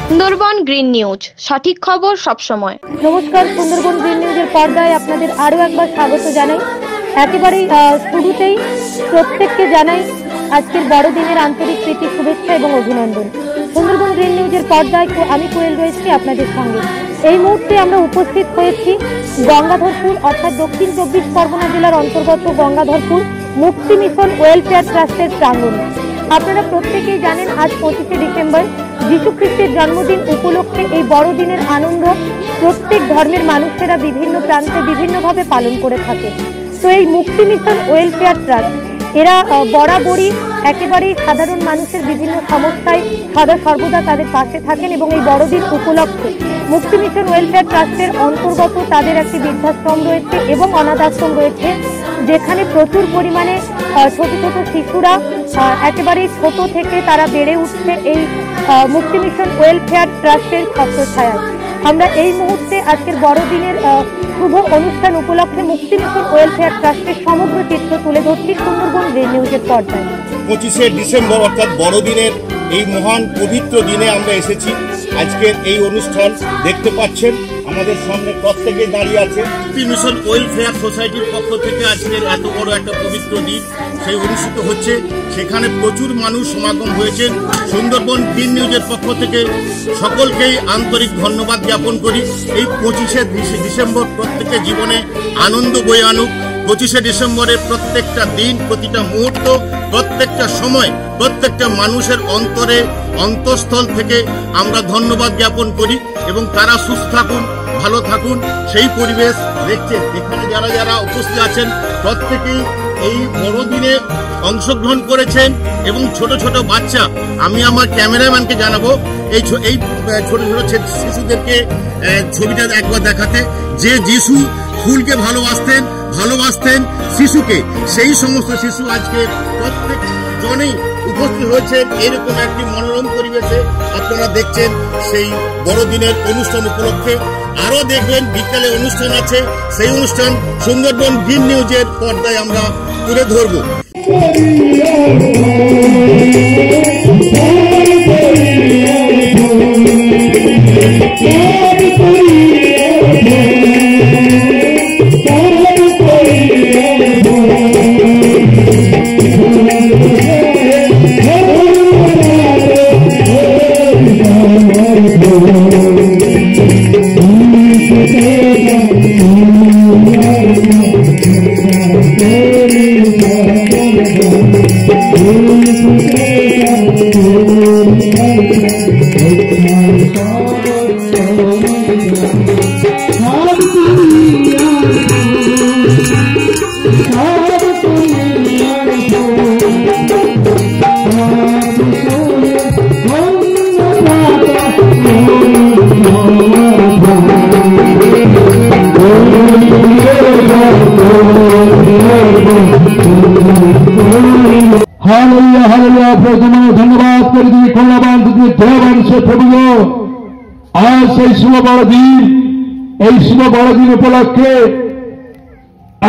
Sundarban green news, সঠিক খবর সব সময়। নমস্কার, সুন্দরবন গ্রিন নিউজের পর্দায় আপনাদের আরো একবার স্বাগত জানাই। একেবারেই শুরুতেই প্রত্যেককে জানাই আজকের বড়দিনের আন্তরিক প্রীতি, শুভেচ্ছা এবং অভিনন্দন। সুন্দরবন গ্রিন নিউজের পর্দায় আমি কোয়েল রয়েছি আপনাদের সঙ্গে। এই মুহূর্তে আমরা উপস্থিত হয়েছি গঙ্গাধরপুর অর্থাৎ দক্ষিণ 24 পরগনা জেলার অন্তর্গত গঙ্গাধরপুর মুক্তি মিশন ওয়েলফেয়ার ট্রাস্টের প্রাঙ্গণে। আপনারা প্রত্যেকেই জানেন আজ 25শে ডিসেম্বর যীশু খ্রিস্টের জন্মদিন উপলক্ষে এই বড়দিনের আনন্দ প্রত্যেক ধর্মের মানুষেরা বিভিন্ন প্রান্তে বিভিন্নভাবে পালন করে থাকে। তো এই মুক্তি মিশন ওয়েলফেয়ার ট্রাস্ট এরা বরাবরই একেবারেই সাধারণ মানুষের বিভিন্ন সমস্যায় সদা সর্বদা তাদের পাশে থাকেন এবং এই বড়দিন উপলক্ষে মুক্তি মিশন ওয়েলফেয়ার ট্রাস্টের অন্তর্গত তাদের একটি বৃদ্ধাশ্রম রয়েছে এবং অনাথ আশ্রম রয়েছে, যেখানে প্রচুর পরিমাণে ছোট ছোট শিশুরা একেবারেই ছোট থেকে তারা বেড়ে উঠছে এই মুক্তি মিশন ওয়েলফেয়ার ট্রাস্টের ছত্রছায়ায়। আমরা এই মুহূর্তে আজকের বড়দিনের শুভ অনুষ্ঠান উপলক্ষে মুক্তি মিশন ওয়েলফেয়ার ট্রাস্টের সমগ্র চিত্র তুলে ধরছি সুন্দরবন গ্রিন নিউজের পর্দায়। 25শে ডিসেম্বর অর্থাৎ বড়দিনের এই মহান পবিত্র দিনে আমরা এসেছি। আজকের এই অনুষ্ঠান দেখতে পাচ্ছেন আমাদের সামনে প্রত্যেকে দাঁড়িয়ে আছে। মুক্তি মিশন ওয়েলফেয়ার সোসাইটির পক্ষ থেকে আজকের এত বড় একটা পবিত্র দিন সেই অনুষ্ঠিত হচ্ছে, সেখানে প্রচুর মানুষ সমাগম হয়েছেন। সুন্দরবন গ্রিন নিউজের পক্ষ থেকে সকলকেই আন্তরিক ধন্যবাদ জ্ঞাপন করি। এই 25শে ডিসেম্বর প্রত্যেকের জীবনে আনন্দ বয়ে আনুক। 25শে ডিসেম্বরের প্রত্যেকটা দিন, প্রতিটা মুহূর্ত, প্রত্যেকটা সময় প্রত্যেকটা মানুষের অন্তরে অন্তঃস্থল থেকে আমরা ধন্যবাদ জ্ঞাপন করি এবং তারা সুস্থ থাকুন, ভালো থাকুন সেই পরিবেশ দেখছেন। এখানে যারা যারা উপস্থিত আছেন প্রত্যেকেই এই বড়দিনে অংশগ্রহণ করেছেন এবং ছোট ছোট বাচ্চা, আমি আমার ক্যামেরাম্যানকে জানাবো এই ছোট ছোট শিশুদেরকে ছবিটা একবার দেখাতে, যে যিশু ফুলকে ভালোবাসতেন শিশুকে, সেই সমস্ত শিশু আজকে প্রত্যেক জনেই উপস্থিত হয়েছেন এরকম একটি মনোরম পরিবেশে। আপনারা দেখছেন সেই বড়দিনের অনুষ্ঠান উপলক্ষে। আরো দেখবেন বিকালে অনুষ্ঠান আছে, সেই অনুষ্ঠান সুন্দরবন গ্রিন নিউজের পর্দায় আমরা তুলে ধরবো। ধন্যবাদ করে দিয়ে কল্যাণ প্রভু। আজ সেই শুভ বড়দিন, এই শুভ বড়দিন উপলক্ষে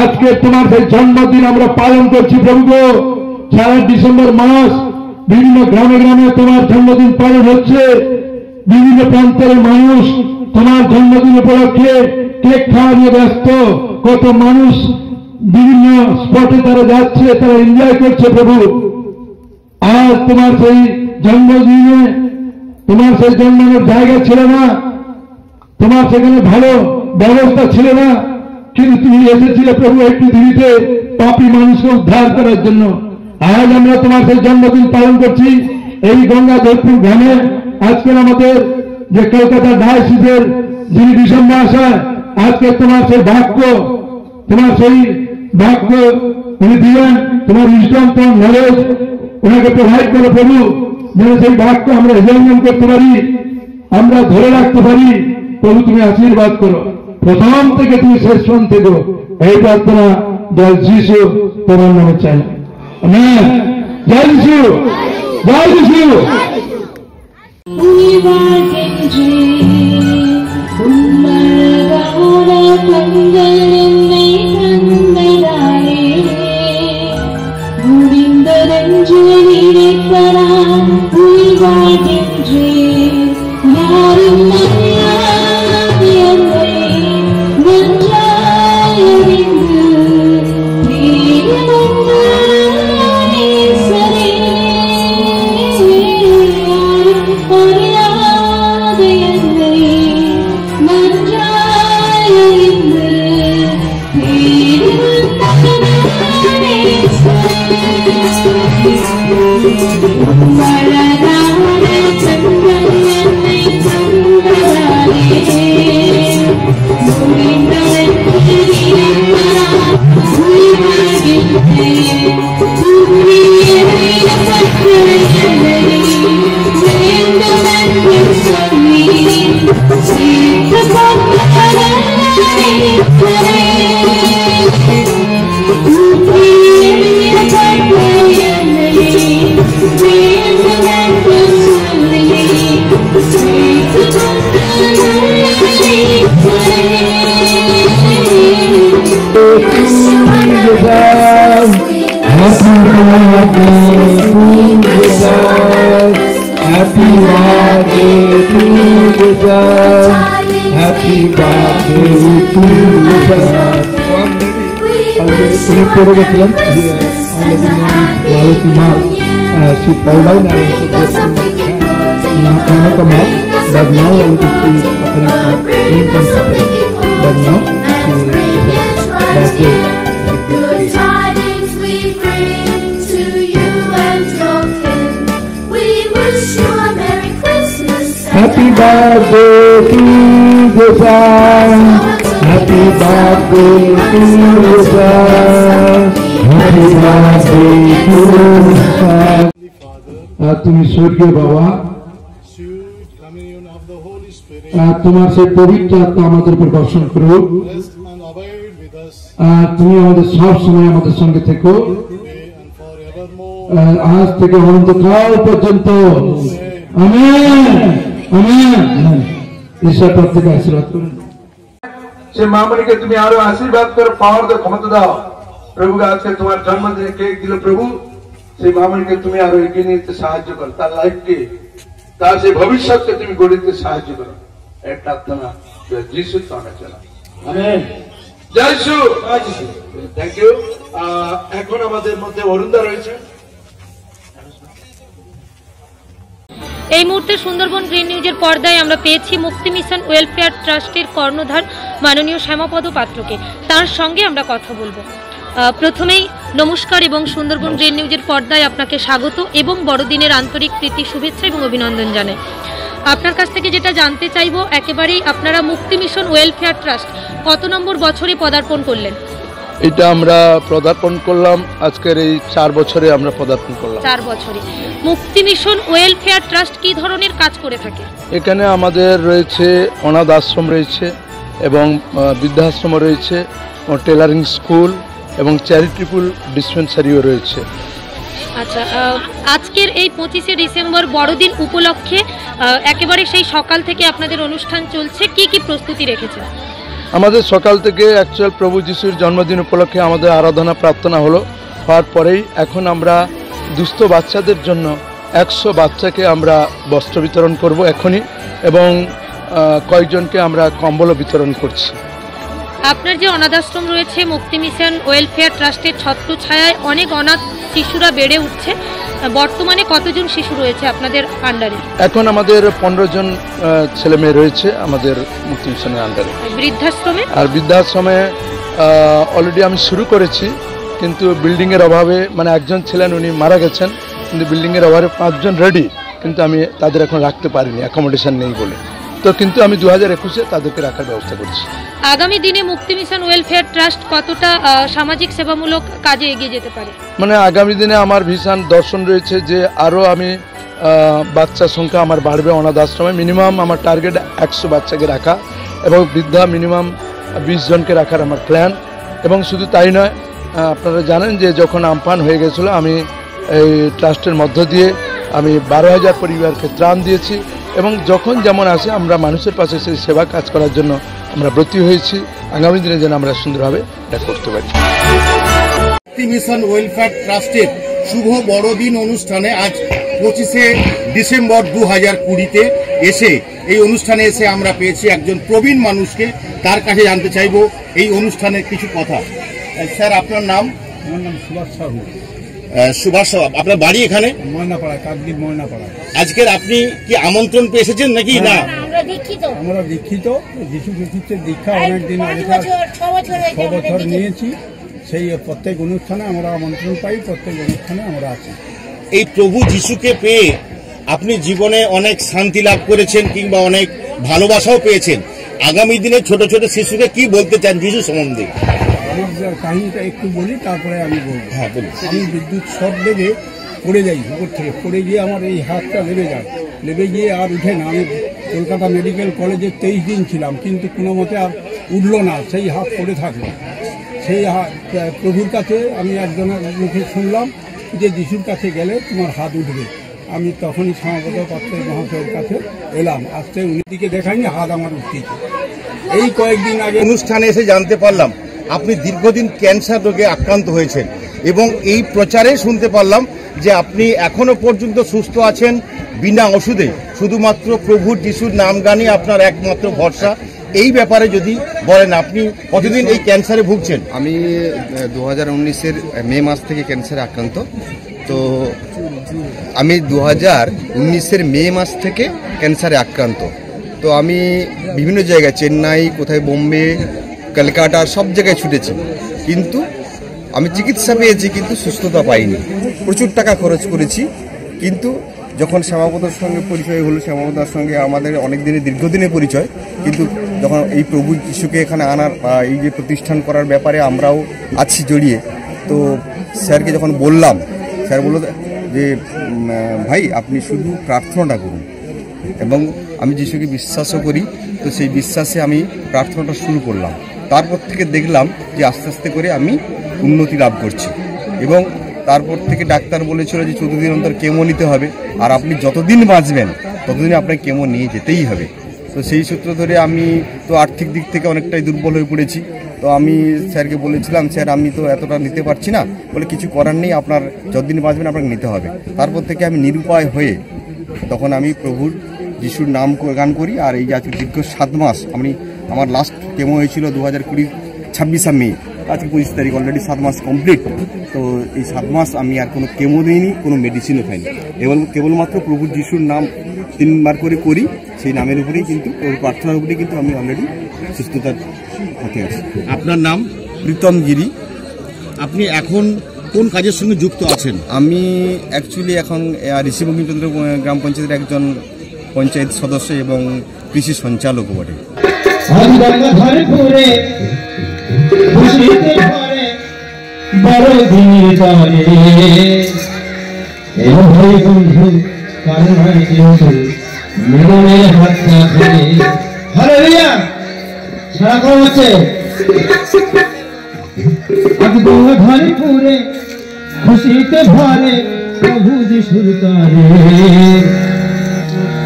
আজকে তোমার সেই জন্মদিন আমরা পালন করছি প্রভু। সারা ডিসেম্বর মাস বিভিন্ন গ্রামে গ্রামে তোমার জন্মদিন পালন হচ্ছে। বিভিন্ন প্রান্তের মানুষ তোমার জন্মদিন উপলক্ষে কেক খাওয়া নিয়ে ব্যস্ত। কত মানুষ বিভিন্ন স্পটে তারা যাচ্ছে, তারা এনজয় করছে প্রভু। আজ তোমার সেই জন্মদিনে তোমার সেই জন্মের জায়গা ছিল না, তোমার সেখানে ভালো ব্যবস্থা ছিল না, কিন্তু তুমি এসেছিলে প্রভু এই পৃথিবীতে পাপী মানুষকে উদ্ধার করার জন্য। আজ আমরা তোমার সেই জন্মদিন পালন করছি এই গঙ্গাধরপুর গ্রামে। আজকের আমাদের যে কলকাতা ডায়াসিসের যিনি বিষম মহাশয়, আজকে তোমার সেই বাক্য উনি দিলেন, তোমার উইজডম, তোমার নলেজ ওনাকে প্রোভাইড করো প্রভু, যেন সেই বাক্য আমরা এক্সামিন করতে পারি, আমরা ধরে রাখতে পারি। প্রভু তুমি আশীর্বাদ করো, প্রথম থেকে তুমি শেষ পর্যন্ত থেকে এই প্রার্থনা জয় যিশু তোমার নামে চাই। আমেন। জয় যিশু, জয় যিশু। Thank you. She fell down and not come up, but now she is suffering from suffering. But now she Happy birthday to the sun. Happy birthday to the sun. Happy birthday to the sun. তুমি স্বর্গীয় বাবা, তোমার সেই পবিত্র আত্মা আমাদের উপর বর্ষণ করো। তুমি আমাদের সব সময় আমাদের সঙ্গে থেকো, আজ থেকে অনন্তকাল পর্যন্ত। Amen amen. ঈশ্বর প্রত্যেকে আশীর্বাদ করুন। সে মামনিকে তুমি আরো আশীর্বাদ করো, পাওয়ার দাও, ক্ষমতা দাও। প্রভু আজকে তোমার জন্মদিনে কেক দিল প্রভু, সেই মামনিকে তুমি আরো এগিয়ে নিতে সাহায্য করো, তার লাইফকে, তার সেই ভবিষ্যৎকে তুমি গড়ে দিতে সাহায্য করো। এক প্রার্থনা যিশু তোমাকে চলা। আমেন। জয় যিশু। Thank you. এখন আমাদের মধ্যে অরুণদা রয়েছে। এই মুহূর্তে সুন্দরবন গ্রিন নিউজের পর্দায় আমরা পেয়েছি মুক্তি মিশন ওয়েলফেয়ার ট্রাস্টের কর্ণধার মাননীয় শ্যামাপদ পাত্রকে। তার সঙ্গে আমরা কথা বলবো। প্রথমেই নমস্কার এবং সুন্দরবন গ্রিন নিউজের পর্দায় আপনাকে স্বাগত এবং বড়দিনের আন্তরিক প্রীতি, শুভেচ্ছা এবং অভিনন্দন জানাই। আপনার কাছ থেকে যেটা জানতে চাইবো, একেবারেই আপনারা মুক্তি মিশন ওয়েলফেয়ার ট্রাস্ট কত নম্বর বছরে পদার্পণ করলেন? এটা আমরা পদার্পণ করলাম আজকের এই 4 বছরে আমরা পদার্পণ করলাম। 4 বছরে। মুক্তি মিশন ওয়েলফেয়ার ট্রাস্ট কি ধরনের কাজ করে থাকে? এখানে আমাদের রয়েছে অনাথ আশ্রম রয়েছে এবং বৃদ্ধাশ্রম রয়েছে, টেলারিং স্কুল এবং চ্যারিটেবল ডিসপেন্সারিও রয়েছে। আচ্ছা, আজকের এই 25শে ডিসেম্বর বড়দিন উপলক্ষে একেবারে সেই সকাল থেকে আপনাদের অনুষ্ঠান চলছে, কি কি প্রস্তুতি রেখেছেন? আমাদের সকাল থেকে অ্যাকচুয়াল প্রভু যিশুর জন্মদিন উপলক্ষে আমাদের আরাধনা প্রার্থনা হলো, হওয়ার পরেই এখন আমরা দুস্থ বাচ্চাদের জন্য 100 বাচ্চাকে আমরা বস্ত্র বিতরণ করব এখনই, এবং কয়েকজনকে আমরা কম্বলও বিতরণ করছি। আপনার যে অনাথ আশ্রম রয়েছে, মুক্তি মিশন ওয়েলফেয়ার ট্রাস্টের ছত্রছায়ায় অনেক অনাথ শিশুরা বেড়ে উঠছে, বর্তমানে কতজন শিশু রয়েছে আপনাদের আন্ডারে? এখন আমাদের 15 জন ছেলে মেয়ে রয়েছে আমাদের মুক্তি মিশনের আন্ডারে। বৃদ্ধাশ্রমে? আর বৃদ্ধাশ্রমে অলরেডি আমি শুরু করেছি, কিন্তু বিল্ডিংয়ের অভাবে, মানে একজন ছিলেন উনি মারা গেছেন, কিন্তু বিল্ডিংয়ের অভাবে 5 জন রেডি, কিন্তু আমি তাদের এখন রাখতে পারিনি, অ্যাকোমোডেশন নেই বলে। তো কিন্তু আমি 2021-এ তাদেরকে রাখার ব্যবস্থা করছি। আগামী দিনে মুক্তি মিশন ওয়েলফেয়ার ট্রাস্ট কতটা সামাজিক সেবামূলক কাজে এগিয়ে যেতে পারে? মানে আগামী দিনে আমার ভীষণ দর্শন রয়েছে যে আরও আমি বাচ্চার সংখ্যা আমার বাড়বে অনাথ আশ্রমে। মিনিমাম আমার টার্গেট 100 বাচ্চাকে রাখা এবং বৃদ্ধা মিনিমাম 20 জনকে রাখার আমার প্ল্যান। এবং শুধু তাই নয়, আপনারা জানেন যে যখন আমফান হয়ে গেছিলো, আমি এই ট্রাস্টের মধ্য দিয়ে আমি 12,000 পরিবারকে ত্রাণ দিয়েছি, এবং যখন যেমন আসে আমরা মানুষের পাশে সেই সেবা কাজ করার জন্য আমরা ব্রতী হয়েছি। আগামী দিনে যেন আমরা সুন্দরভাবে এটা করতে পারি। মুক্তি মিশন ওয়েলফেয়ার ট্রাস্টের শুভ বড়দিন অনুষ্ঠানে আজ 25শে ডিসেম্বর 2020-তে এসে এই অনুষ্ঠানে এসে আমরা পেয়েছি একজন প্রবীণ মানুষকে। তার কাছে জানতে চাইব এই অনুষ্ঠানের কিছু কথা। স্যার, আপনার নাম? আমার নাম সুভাষ সাহু। সুভাষ সাহু, আপনার বাড়ি এখানে? ময়নাপাড়া, কাকদ্বীপ ময়নাপাড়া। আজকের আপনি কি আমন্ত্রণ পেয়ে এসেছেন নাকি? না, আমরা দীক্ষিত। যিশু খ্রিস্টের দীক্ষা অনেকদিন আগে 6 বছর নিয়েছি। সেই প্রত্যেক অনুষ্ঠানে আমরা আমন্ত্রণ পাই, প্রত্যেক অনুষ্ঠানে আমরা আছি। এই প্রভু যিশুকে পেয়ে আপনি জীবনে অনেক শান্তি লাভ করেছেন কিংবা অনেক ভালোবাসাও পেয়েছেন। আগামী দিনে ছোট ছোট শিশুকে কি বলতে চান যিশু সম্বন্ধে? আমার কাহিনীটা একটু বলি, তারপরে আমি বলবো। হ্যাঁ বলুন। আমি বিদ্যুৎ শক লেগে পড়ে যাই, উপর থেকে পড়ে গিয়ে আমার এই হাতটা লেগে যায়, লেগে গিয়ে আর উঠে না। আমি কলকাতা মেডিকেল কলেজে 23 দিন ছিলাম, কিন্তু কোনো মতে আর উঠলো না, সেই হাত পড়ে থাকলো। সেই প্রভুর কাছে আমি একজনের মুখে শুনলাম যে যিশুর কাছে গেলে তোমার হাত উঠবে। আমি তখনই সমাগত পাত্রের মহাশয়ের কাছে এলাম, আসতে উনি দিকে দেখাইনি, হাত আমার উঠতেছে। এই কয়েকদিন আগে অনুষ্ঠানে এসে জানতে পারলাম আপনি দীর্ঘদিন ক্যান্সার রোগে আক্রান্ত হয়েছেন এবং এই প্রচারে শুনতে পারলাম যে আপনি এখনো পর্যন্ত সুস্থ আছেন বিনা ওষুধে, শুধুমাত্র প্রভুর যিশুর নাম গানই আপনার একমাত্র ভরসা। এই ব্যাপারে যদি বলেন, আপনি কতদিন এই ক্যান্সারে ভুগছেন? আমি 2019-এর মে মাস থেকে ক্যান্সারে আক্রান্ত। তো আমি 2019-এর মে মাস থেকে ক্যান্সারে আক্রান্ত। তো আমি বিভিন্ন জায়গায়, চেন্নাই, কোথায় বোম্বে, কলকাতা, সব জায়গায় ছুটেছি, কিন্তু আমি চিকিৎসা পেয়েছি, কিন্তু সুস্থতা পাইনি। প্রচুর টাকা খরচ করেছি, কিন্তু যখন শ্যামাপদার সঙ্গে পরিচয় হলো, শ্যামাপদার সঙ্গে আমাদের অনেক দিনের দীর্ঘদিনের পরিচয়, কিন্তু যখন এই প্রভু যিশুকে এখানে আনার বা এই যে প্রতিষ্ঠান করার ব্যাপারে আমরাও আছি জড়িয়ে, তো স্যারকে যখন বললাম, স্যার বলল যে ভাই আপনি শুধু প্রার্থনাটা করুন, এবং আমি যিশুকে বিশ্বাসও করি। তো সেই বিশ্বাসে আমি প্রার্থনাটা শুরু করলাম। তারপর থেকে দেখলাম যে আস্তে আস্তে করে আমি উন্নতি লাভ করছি, এবং তারপর থেকে ডাক্তার বলেছিল যে 14 দিন অন্তর কেমো নিতে হবে, আর আপনি যতদিন বাঁচবেন ততদিন আপনাকে কেমো নিয়ে যেতেই হবে। তো সেই সূত্র ধরে আমি তো আর্থিক দিক থেকে অনেকটাই দুর্বল হয়ে পড়েছি। তো আমি স্যারকে বলেছিলাম, স্যার আমি তো এতটা নিতে পারছি না, বলে কিছু করার নেই, আপনার যতদিন বাঁচবেন আপনাকে নিতে হবে। তারপর থেকে আমি নিরুপায় হয়ে তখন আমি প্রভুর যিশুর নাম গান করি। আর এই যে আজকে দীর্ঘ 7 মাস, আমার লাস্ট কেমো হয়েছিল 2020 26 মে, আজকে 25 তারিখ, অলরেডি 7 মাস কমপ্লিট। তো এই 7 মাস আমি আর কোনো কেমো দিইনি, কোনো মেডিসিনও খাইনি, কেবলমাত্র প্রভুর যিশুর নাম 3 বার করে করি। সেই নামের উপরেই কিন্তু, প্রার্থনার উপরেই কিন্তু আমি অলরেডি সুস্থতার পথে আছি। আপনার নাম? প্রীতম গিরি। আপনি এখন কোন কাজের সঙ্গে যুক্ত আছেন? আমি অ্যাকচুয়ালি এখন ঋষি বঙ্কিমচন্দ্র গ্রাম পঞ্চায়েতের একজন পঞ্চায়েত সদস্য এবং কৃষি সঞ্চালক বটে। খুশিতে ভরে প্রভু যিশুর তারে,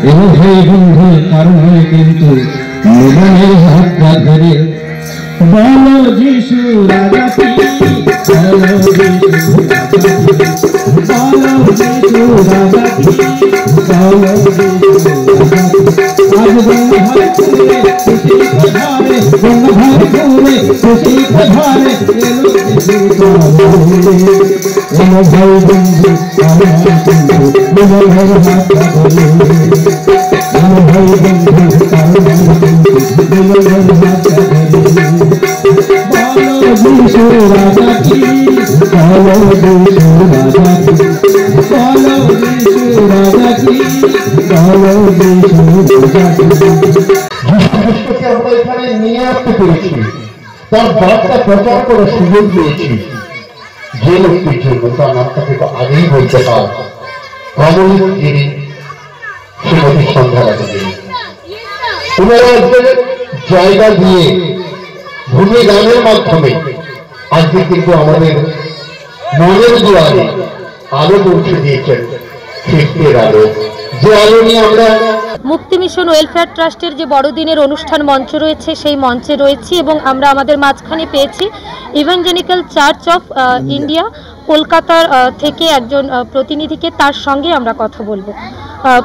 এ ভাই বন্ধু কারণ কিন্তু জীবনের হাতটা ধরে বলো যিশু রাজা কি, বলো যিশু রাজা কি, বলো যিশু রাজা কি, বলো যিশু রাজা কি। আজ বন্ধ ভরে খুলে খুশিতে ভরে, বন্ধ ভরে খুলে খুশিতে ভরে এলো যিশু তারে, এলো ভাই বন্ধু কারণ কিন্তু জীবনের হাতটা ধরে, এলো ভাই বন্ধু কারণ কিন্তু জীবনের হাতটা ধরে। বলো যিশু রাজা কি, বলো যিশু রাজা কি, বলো যিশু রাজা কি, বলো যিশু রাজা কি। যিশুকে আমরা এখানে নিয়ে আসতে পেরেছি, তার বার্তা প্রচার করার সুযোগ পেয়েছি। যে লোকটির জন্য তার নামটা কিন্তু আগেই বলতে হয়, কমলগিরি শ্রীমতী সন্ধ্যা রাখবে। ওনারা একজন জায়গা দিয়ে ভূমি গানের মাধ্যমে আজকে কিন্তু আমাদের মনের দুয়ারে আলো পৌঁছে দিয়েছেন, সৃষ্টির আলো, যে আলো নিয়ে আমরা মুক্তি মিশন ওয়েলফেয়ার ট্রাস্টের যে বড়দিনের অনুষ্ঠান মঞ্চ রয়েছে সেই মঞ্চে রয়েছি, এবং আমরা আমাদের মাঝখানে পেয়েছি ইভাঞ্জেলিক্যাল চার্চ অফ ইন্ডিয়া কলকাতার থেকে একজন প্রতিনিধিকে, তার সঙ্গে আমরা কথা বলবো।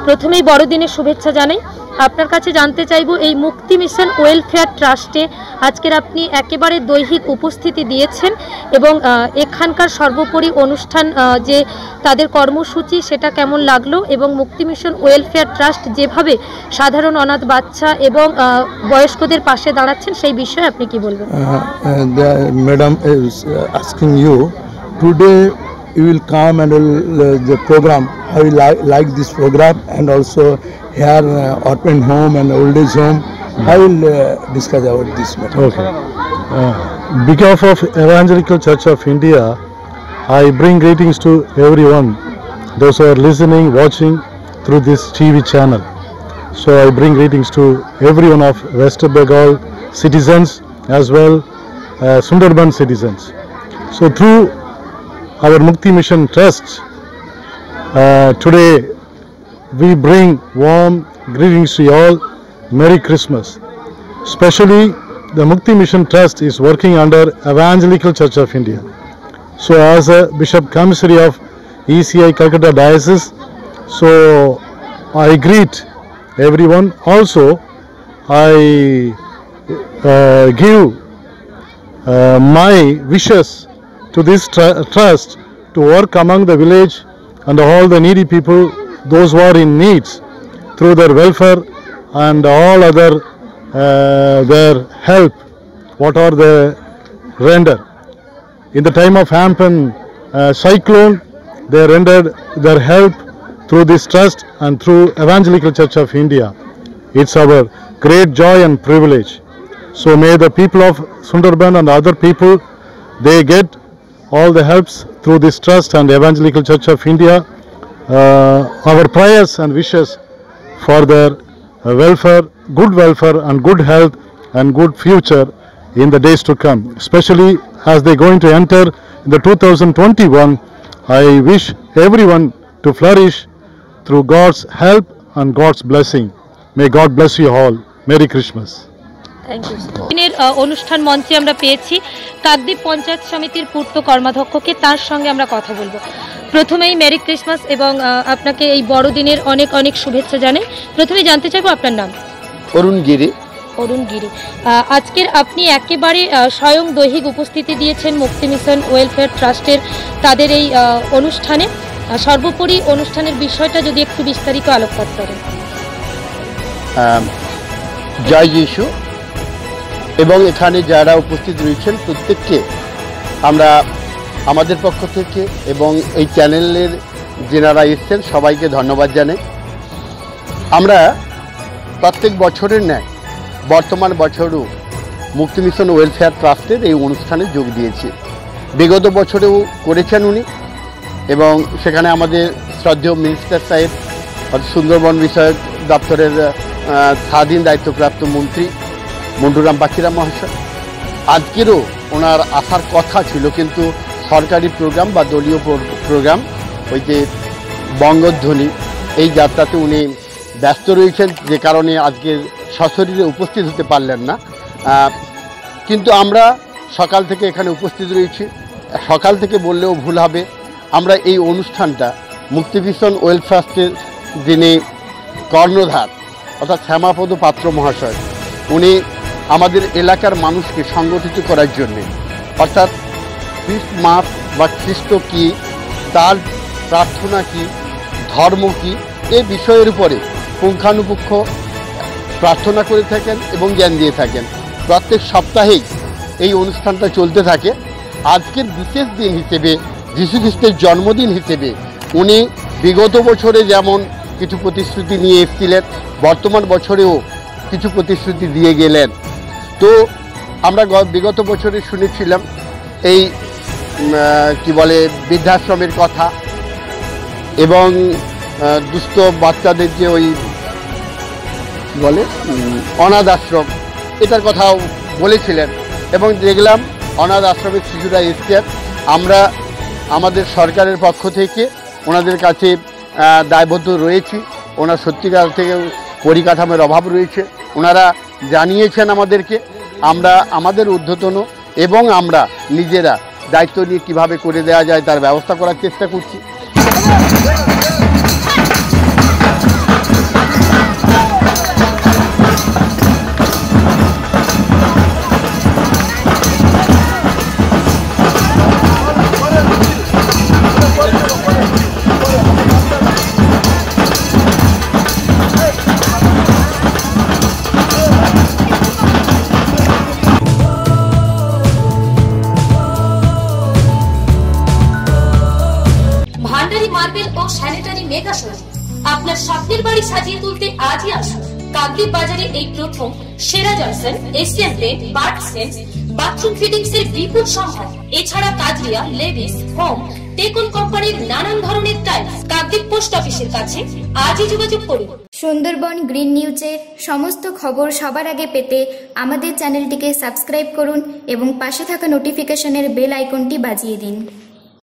প্রথমেই বড়দিনের শুভেচ্ছা জানাই। আপনার কাছে জানতে চাইব, এই মুক্তি মিশন ওয়েলফেয়ার ট্রাস্টে আজকের আপনি একেবারে দৈহিক উপস্থিতি দিয়েছেন, এবং এখানকার সর্বোপরি অনুষ্ঠান যে তাদের কর্মসূচি সেটা কেমন লাগলো, এবং মুক্তি মিশন ওয়েলফেয়ার ট্রাস্ট যেভাবে সাধারণ অনাথ বাচ্চা এবং বয়স্কদের পাশে দাঁড়াচ্ছেন সেই বিষয়ে আপনি কি বলবেন? Madam asking you, today you will come and the program, how you like this program, and also here orphan home and old age home. I will discuss about this matter. Okay. Behalf of Evangelical Church of India, I bring greetings to everyone, those who are listening, watching through this TV channel. So I bring greetings to everyone of West Bengal citizens as well Sundarban citizens. So through our Mukti Mission Trust, today we bring warm greetings to you all. Merry Christmas. Especially the Mukti Mission Trust is working under Evangelical Church of India. So as a Bishop Commissary of ECI Calcutta Diocese, so I greet everyone. Also I give my wishes to this trust to work among the village and all the needy people, those who are in needs, through their welfare and all other their help, whatever they render. In the time of Hampen cyclone, they rendered their help through this trust and through Evangelical Church of India. It's our great joy and privilege. So may the people of Sundarban and other people, they get all the helps through this trust and Evangelical Church of India. Our prayers and wishes for their welfare and good health and good future in the days to come. Especially as they are going to enter in the 2021, I wish everyone to flourish through God's help and God's blessing. May God bless you all. Merry Christmas. Thank you. দিনের অনুষ্ঠান মঞ্চে আমরা পেয়েছি কাকদ্বীপ পঞ্চায়েত সমিতির পূর্ত কর্মাধ্যক্ষকে, তার সঙ্গে আমরা কথা বলবো। প্রথমেই মেরি ক্রিসমাস এবং আপনাকে এই বড়দিনের অনেক অনেক শুভেচ্ছা জানাই। প্রথমে জানতে চাইবো আপনার নাম। অরুণ গিরি। অরুণ গিরি, আজকের আপনি একেবারে স্বয়ং দৈহিক উপস্থিতি দিয়েছেন মুক্তি মিশন ওয়েলফেয়ার ট্রাস্টের তাদের এই অনুষ্ঠানে। সর্বোপরি অনুষ্ঠানের বিষয়টা যদি একটু বিস্তারিত আলোকপাত করেন। জয় যিশু। এবং এখানে যারা উপস্থিত রয়েছেন প্রত্যেককে আমরা আমাদের পক্ষ থেকে এবং এই চ্যানেলের যারা এসছেন সবাইকে ধন্যবাদ জানাই। আমরা প্রত্যেক বছরের ন্যায় বর্তমান বছরও মুক্তি মিশন ওয়েলফেয়ার ট্রাস্টের এই অনুষ্ঠানে যোগ দিয়েছি। বিগত বছরেও করেছেন উনি, এবং সেখানে আমাদের শ্রদ্ধেয় মিনিস্টার সাহেব সুন্দরবন বিষয়ক দপ্তরের স্বাধীন দায়িত্বপ্রাপ্ত মন্ত্রী মন্টুরাম বাকিরাম মহাশয়, আজকেরও ওনার আসার কথা ছিল, কিন্তু সরকারি প্রোগ্রাম বা দলীয় প্রোগ্রাম ওই যে বঙ্গধ্বনি এই যাত্রাতে উনি ব্যস্ত রয়েছেন, যে কারণে আজকে সশরীরে উপস্থিত হতে পারলেন না। কিন্তু আমরা সকাল থেকে এখানে উপস্থিত রয়েছি। সকাল থেকে বললেও ভুল হবে, আমরা এই অনুষ্ঠানটা মুক্তি মিশন ওয়েলফেয়ার ট্রাস্টের যিনি কর্ণধার অর্থাৎ শ্যামাপদ পাত্র মহাশয়, উনি আমাদের এলাকার মানুষকে সংগঠিত করার জন্যে, অর্থাৎ খ্রিস্টমাস বা খ্রিস্ট কী, তার প্রার্থনা কী, ধর্ম কী, এই বিষয়ের উপরে পুঙ্খানুপুঙ্খ প্রার্থনা করে থাকেন এবং জ্ঞান দিয়ে থাকেন। প্রত্যেক সপ্তাহেই এই অনুষ্ঠানটা চলতে থাকে। আজকের বিশেষ দিন হিসেবে, যীশু খ্রিস্টের জন্মদিন হিসেবে উনি বিগত বছরে যেমন কিছু প্রতিশ্রুতি নিয়ে এসেছিলেন, বর্তমান বছরেও কিছু প্রতিশ্রুতি দিয়ে গেলেন। তো আমরা বিগত বছরে শুনেছিলাম এই কি বলে বৃদ্ধাশ্রমের কথা এবং দুস্থ বাচ্চাদের যে ওই বলে অনাথ আশ্রম, এটার কথাও বলেছিলেন, এবং দেখলাম অনাথ আশ্রমের শিশুরা এসছেন। আমরা আমাদের সরকারের পক্ষ থেকে ওনাদের কাছে দায়বদ্ধ রয়েছি। ওনার সত্যিকার থেকে পরিকাঠামোর অভাব রয়েছে, ওনারা জানিয়েছেন আমাদেরকে। আমরা আমাদের ঊর্ধ্বতন এবং আমরা নিজেরা দায়িত্ব নিয়ে কীভাবে করে দেওয়া যায় তার ব্যবস্থা করার চেষ্টা করছি। Mega showroom. আপনার স্বপ্নের বাড়ি সাজিয়ে তুলতে আজই আসুন। কাকদ্বীপ বাজারে এই প্রথম সেরা জনসন, এশিয়ান পেন্ট, বার্কসেন বাথরুম ফিটিংস এর বিপুল সম্ভার। এছাড়া কাজরিয়া, লেভিস, হোম, টেকন কোম্পানির নানান ধরনের টাইলস। কাকদ্বীপ পোস্ট অফিসের কাছে আজই যোগাযোগ করুন। সুন্দরবন গ্রিন নিউজের সমস্ত খবর সবার আগে পেতে আমাদের চ্যানেলটিকে সাবস্ক্রাইব করুন এবং পাশে থাকা নোটিফিকেশনের বেল আইকনটি বাজিয়ে দিন।